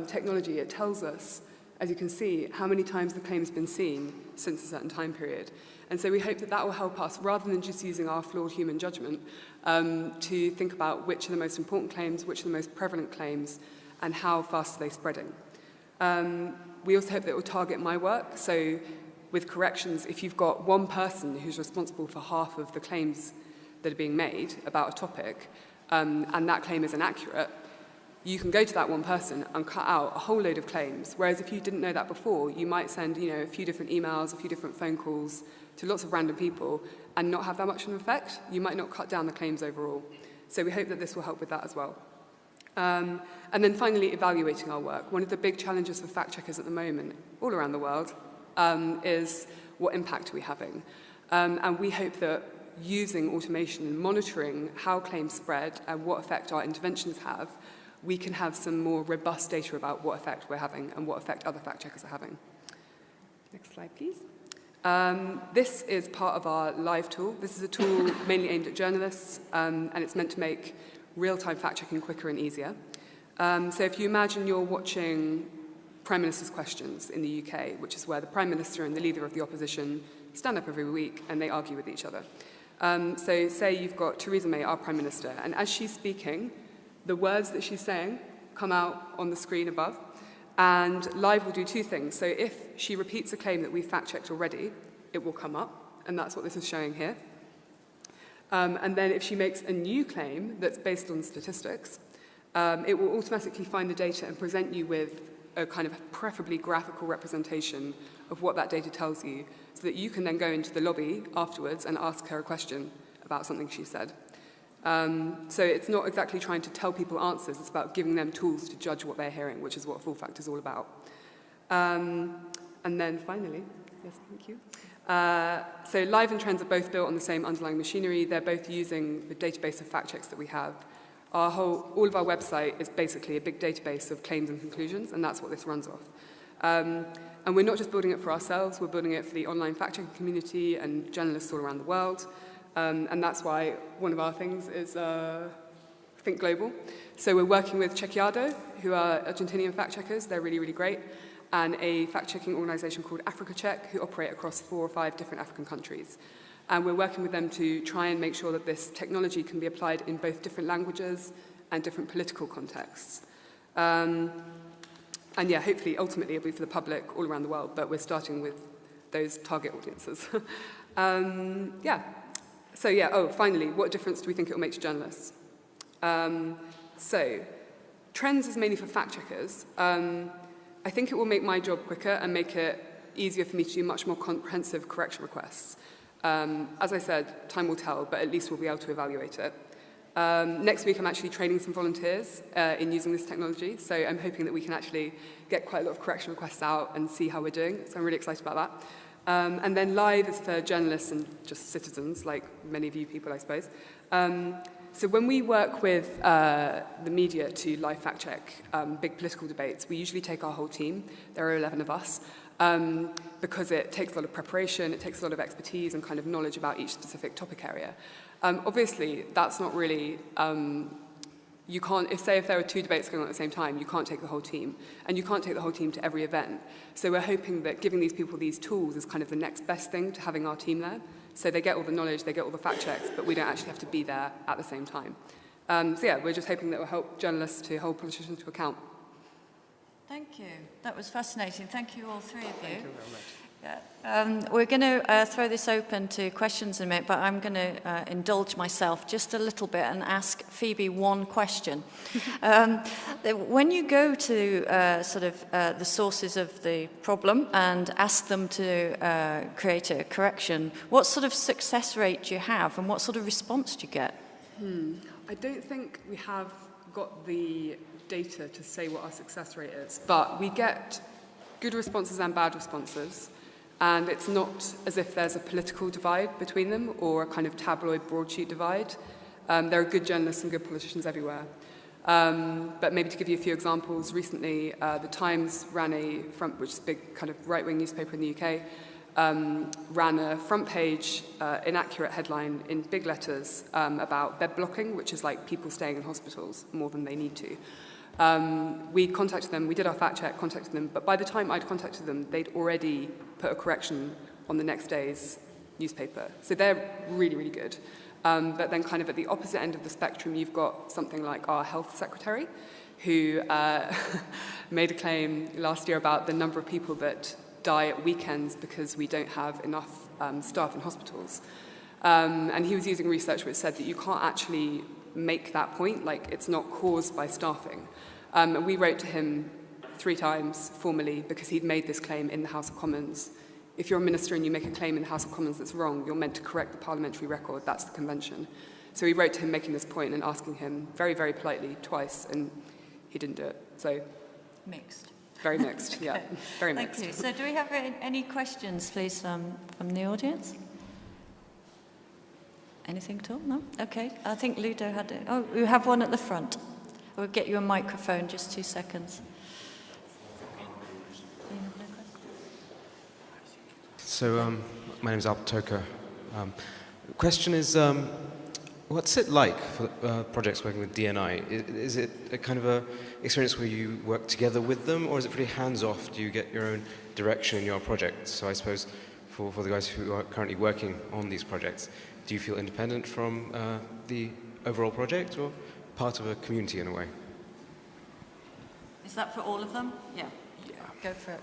technology, it tells us, as you can see, how many times the claim has been seen since a certain time period. And so we hope that that will help us, rather than just using our flawed human judgment, to think about which are the most important claims, which are the most prevalent claims, and how fast are they spreading. We also hope that it will target my work. So with corrections, if you've got one person who's responsible for half of the claims that are being made about a topic, and that claim is inaccurate, you can go to that one person and cut out a whole load of claims. Whereas if you didn't know that before, you might send a few different emails, a few different phone calls to lots of random people and not have that much of an effect. You might not cut down the claims overall. So we hope that this will help with that as well. And then finally, evaluating our work. One of the big challenges for fact-checkers at the moment, all around the world, is what impact are we having? And we hope that using automation and monitoring how claims spread and what effect our interventions have, we can have some more robust data about what effect we're having and what effect other fact-checkers are having. Next slide, please. This is part of our live tool. This is a tool mainly aimed at journalists, and it's meant to make real-time fact-checking quicker and easier. So if you imagine you're watching Prime Minister's Questions in the UK, which is where the Prime Minister and the leader of the opposition stand up every week and they argue with each other. So say you've got Theresa May, our Prime Minister, and as she's speaking, the words that she's saying come out on the screen above, and Live will do two things. So if she repeats a claim that we've fact-checked already, it will come up, and that's what this is showing here. And then if she makes a new claim that's based on statistics, it will automatically find the data and present you with a kind of preferably graphical representation of what that data tells you, so that you can then go into the lobby afterwards and ask her a question about something she said. So it's not exactly trying to tell people answers, it's about giving them tools to judge what they're hearing, which is what Full Fact is all about. And then finally, yes, thank you. So Live and Trends are both built on the same underlying machinery. They're both using the database of fact checks that we have. All of our website is basically a big database of claims and conclusions, and that's what this runs off. And we're not just building it for ourselves, we're building it for the online fact-checking community and journalists all around the world. And that's why one of our things is Think Global. So we're working with Chequeado, who are Argentinian fact-checkers. They're really, really great. And a fact-checking organization called Africa Check, who operate across 4 or 5 different African countries. And we're working with them to try and make sure that this technology can be applied in both different languages and different political contexts. And yeah, hopefully, ultimately, it'll be for the public all around the world, but we're starting with those target audiences. Yeah. So yeah, finally, what difference do we think it will make to journalists? So, Trends is mainly for fact-checkers. I think it will make my job quicker and make it easier for me to do much more comprehensive correction requests. As I said, time will tell, but at least we'll be able to evaluate it. Next week, I'm actually training some volunteers in using this technology, so I'm hoping that we can actually get quite a lot of correction requests out and see how we're doing, so I'm really excited about that. And then Live is for journalists and just citizens, like many of you people, I suppose. So when we work with the media to live fact-check big political debates, we usually take our whole team. There are 11 of us. Because it takes a lot of preparation, it takes a lot of expertise and kind of knowledge about each specific topic area. Obviously, that's not really, you can't, if there are 2 debates going on at the same time, you can't take the whole team, and you can't take the whole team to every event. So we're hoping that giving these people these tools is kind of the next best thing to having our team there. So they get all the knowledge, they get all the fact checks, but we don't actually have to be there at the same time. So yeah, we're just hoping that will help journalists to hold politicians to account. Thank you. That was fascinating. Thank you, all 3 of you. Thank you very much. Yeah. We're going to throw this open to questions in a minute, but I'm going to indulge myself just a little bit and ask Phoebe one question. When you go to the sources of the problem and ask them to create a correction, what sort of success rate do you have and what sort of response do you get? I don't think we have got the data to say what our success rate is, but we get good responses and bad responses, and it's not as if there's a political divide between them or a kind of tabloid broadsheet divide. There are good journalists and good politicians everywhere. But maybe to give you a few examples, recently the Times ran a front, which is a big kind of right-wing newspaper in the UK, ran a front page inaccurate headline in big letters about bed blocking, which is like people staying in hospitals more than they need to. We contacted them, we did our fact check, contacted them, but by the time I'd contacted them, they'd already put a correction on the next day's newspaper. So they're really, really good. But then kind of at the opposite end of the spectrum, you've got something like our health secretary, who made a claim last year about the number of people that die at weekends because we don't have enough staff in hospitals. And he was using research which said that you can't actually make that point, like it's not caused by staffing. And we wrote to him 3 times formally because he'd made this claim in the House of Commons. If you're a minister and you make a claim in the House of Commons that's wrong, you're meant to correct the parliamentary record. That's the convention. So we wrote to him making this point and asking him very, very politely twice, and he didn't do it. So mixed. Very mixed, yeah. Very mixed. Thank you. So do we have any questions, please, from the audience? Anything at all? No? Okay. I think Ludo had it. Oh, we have one at the front. We'll get you a microphone, just 2 seconds. So, my name is Albert Toker. The question is, What's it like for projects working with DNI? Is it a kind of a experience where you work together with them, or is it pretty hands-off? Do you get your own direction in your project? So I suppose for the guys who are currently working on these projects, do you feel independent from the overall project, or part of a community in a way? Is that for all of them? Yeah. Go for it.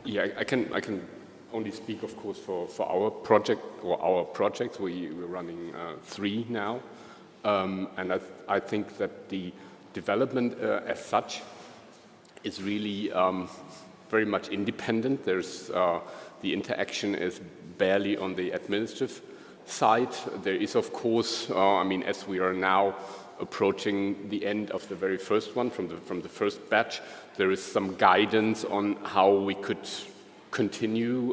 Yeah, I can only speak, of course, for our project or our projects. We're running 3 now, and I think that the development as such is really very much independent. There's the interaction is barely on the administrative side. There is, of course, I mean, as we are now approaching the end of the very first one from the first batch, there is some guidance on how we could continue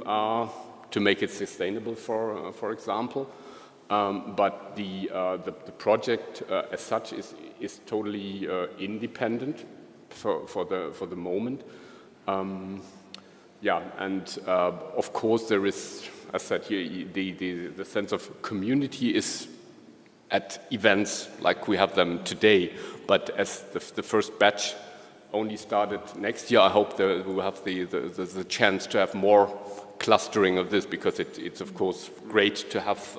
to make it sustainable, for example. But the project as such is totally independent for the moment. Yeah, and of course there is, as I said here, the sense of community is at events like we have them today. But as the first batch only started next year, I hope that we will have the chance to have more clustering of this, because it's of course great to have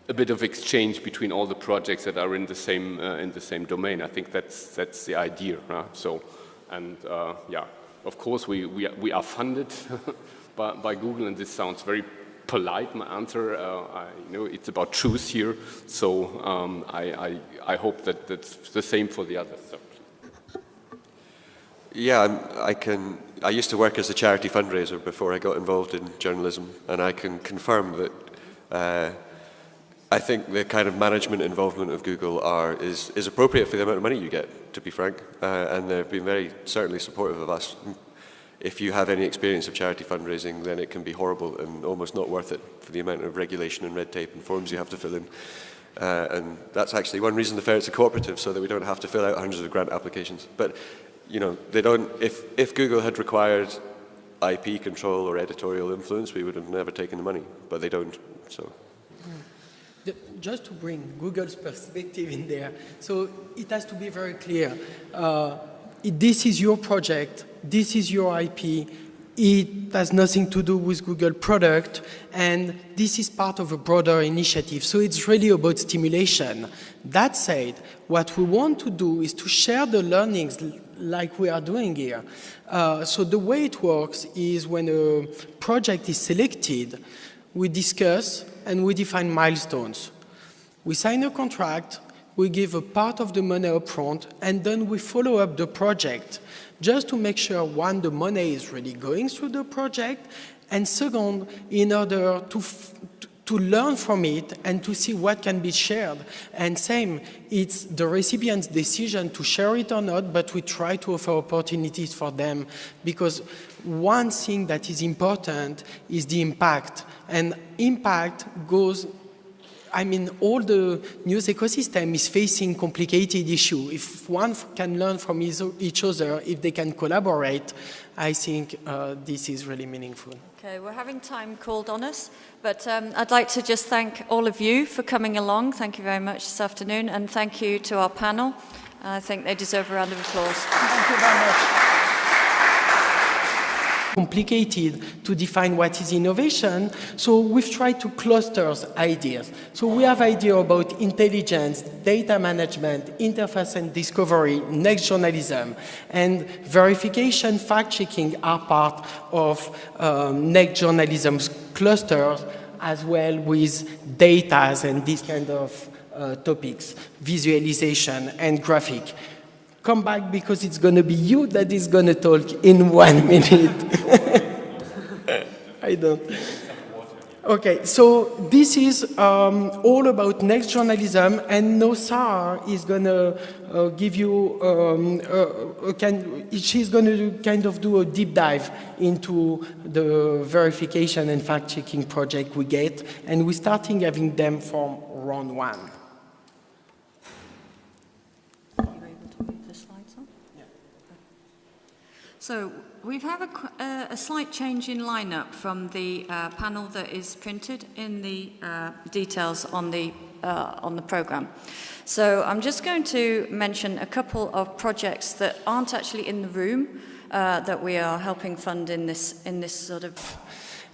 a bit of exchange between all the projects that are in the same domain. I think that's the idea. So, and yeah, of course we are funded by Google, and this sounds very polite, my answer. You know, it's about truth here. So I hope that that's the same for the others. So. Yeah, I used to work as a charity fundraiser before I got involved in journalism, and I can confirm that I think the kind of management involvement of Google is appropriate for the amount of money you get, to be frank, and they've been very certainly supportive of us. If you have any experience of charity fundraising, then it can be horrible and almost not worth it for the amount of regulation and red tape and forms you have to fill in. And that's actually one reason the Ferret's a cooperative, so that we don't have to fill out hundreds of grant applications. But you know, they don't. If Google had required IP control or editorial influence, we would have never taken the money. But they don't. So. Just to bring Google's perspective in there, so it has to be very clear. This is your project. This is your IP. It has nothing to do with Google product, and this is part of a broader initiative. So it's really about stimulation. That said, what we want to do is to share the learnings like we are doing here. So the way it works is when a project is selected, we discuss and we define milestones. We sign a contract, we give a part of the money up front, and then we follow up the project just to make sure, one, the money is really going through the project, and second, in order to learn from it and to see what can be shared. And same, it's the recipient's decision to share it or not, but we try to offer opportunities for them, because one thing that is important is the impact. And impact goes, I mean, all the news ecosystem is facing complicated issues. If one can learn from each other, if they can collaborate, I think this is really meaningful. Okay, we're having time called on us, but I'd like to just thank all of you for coming along. Thank you very much this afternoon, and thank you to our panel. I think they deserve a round of applause. Thank you very much. Complicated to define what is innovation, so we've tried to cluster ideas. So we have ideas about intelligence, data management, interface and discovery, next journalism, and verification, fact-checking are part of next journalism clusters, as well with data and these kind of topics, visualization and graphic. Come back, because it's going to be you that is going to talk in 1 minute. I don't. Okay, so this is all about next journalism, and Nosar is going to give you, she's going to kind of do a deep dive into the verification and fact-checking project we get, and we're starting having them from round 1. So we've had a slight change in lineup from the panel that is printed in the details on the programme. So I'm just going to mention a couple of projects that aren't actually in the room that we are helping fund in this sort of.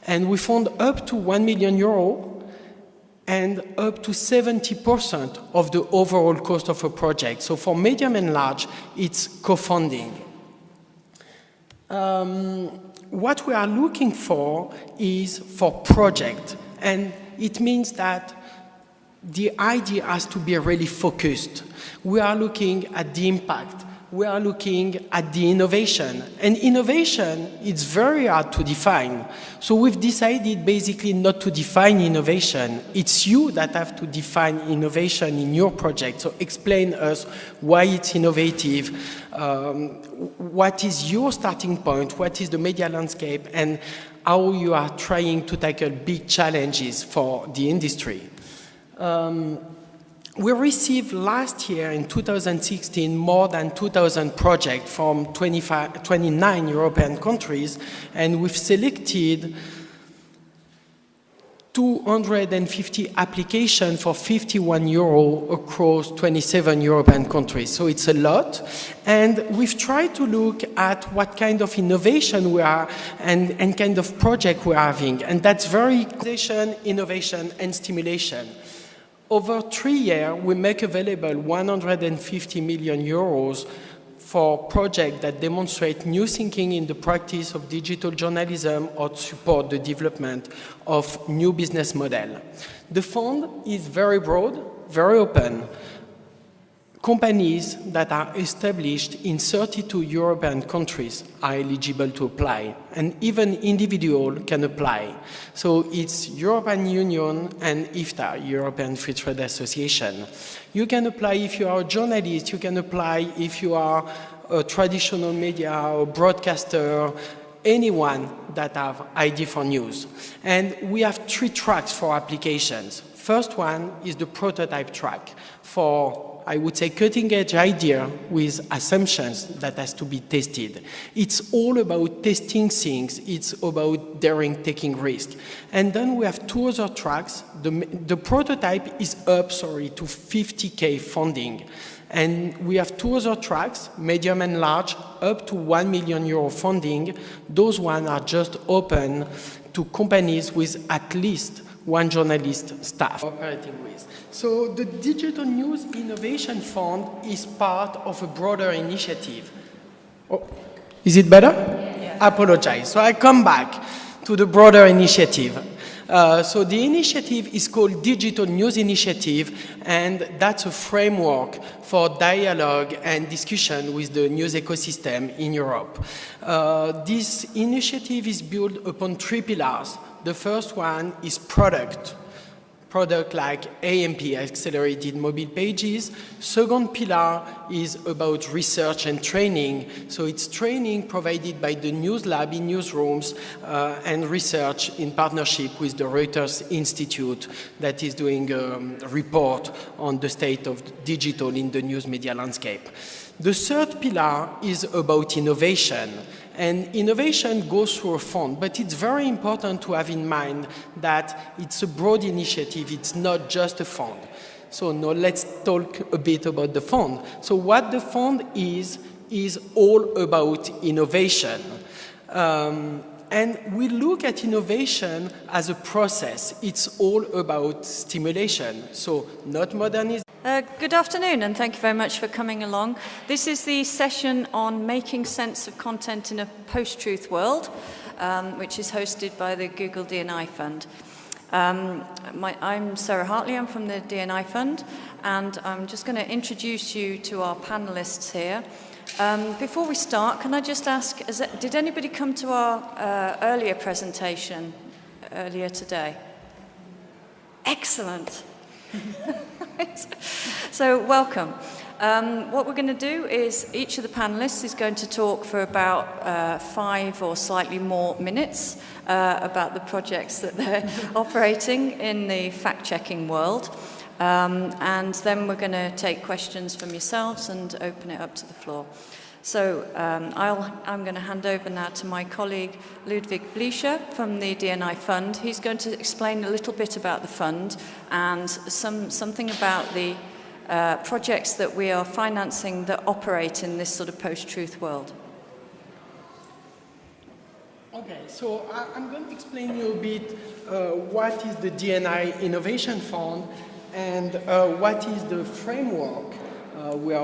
And we fund up to €1 million and up to 70% of the overall cost of a project. So for medium and large, it's co-funding. What we are looking for is for project, and it means that the idea has to be really focused. We are looking at the impact. We are looking at the innovation. And innovation, it's very hard to define. So we've decided basically not to define innovation. It's you that have to define innovation in your project. So explain us why it's innovative, what is your starting point, what is the media landscape, and how you are trying to tackle big challenges for the industry. We received last year, in 2016, more than 2,000 projects from 29 European countries, and we've selected 250 applications for €51 across 27 European countries. So it's a lot. And we've tried to look at what kind of innovation we are and kind of project we're having. And that's very innovation and stimulation. Over 3 years, we make available €150 million for projects that demonstrate new thinking in the practice of digital journalism or support the development of new business model. The fund is very broad, very open. Companies that are established in 32 European countries are eligible to apply, and even individuals can apply. So it's European Union and IFTA, European Free Trade Association. You can apply if you are a journalist, you can apply if you are a traditional media or broadcaster, anyone that have ID for news. And we have 3 tracks for applications. First one is the prototype track for, I would say, cutting-edge idea with assumptions that has to be tested. It's all about testing things. It's about daring, taking risk. And then we have 2 other tracks. The prototype is up, to 50K funding. And we have 2 other tracks, medium and large, up to €1 million funding. Those ones are just open to companies with at least 1 journalist staff operating with. So the Digital News Innovation Fund is part of a broader initiative. Oh, is it better? Yeah. I apologize. So I come back to the broader initiative. So the initiative is called Digital News Initiative, and that's a framework for dialogue and discussion with the news ecosystem in Europe. This initiative is built upon 3 pillars. The first one is product like AMP, Accelerated Mobile Pages. Second pillar is about research and training. So it's training provided by the News Lab in newsrooms and research in partnership with the Reuters Institute that is doing a report on the state of digital in the news media landscape. The third pillar is about innovation. And innovation goes through a fund, but it's very important to have in mind that it's a broad initiative, it's not just a fund. So now let's talk a bit about the fund. So what the fund is all about innovation. And we look at innovation as a process. It's all about stimulation, so not modernization. Good afternoon, and thank you very much for coming along. This is the session on making sense of content in a post-truth world, which is hosted by the Google D&I Fund. I'm Sarah Hartley, I'm from the D&I Fund, and I'm just going to introduce you to our panelists here. Before we start, can I just ask, did anybody come to our earlier presentation earlier today? Excellent. So welcome. What we're going to do is each of the panelists is going to talk for about 5 or slightly more minutes about the projects that they're operating in the fact-checking world. And then we're going to take questions from yourselves and open it up to the floor. So I'm going to hand over now to my colleague Ludwig Blieser from the DNI Fund. He's going to explain a little bit about the fund and something about the projects that we are financing that operate in this sort of post-truth world. Okay, so I'm going to explain you a bit what is the DNI Innovation Fund and what is the framework we are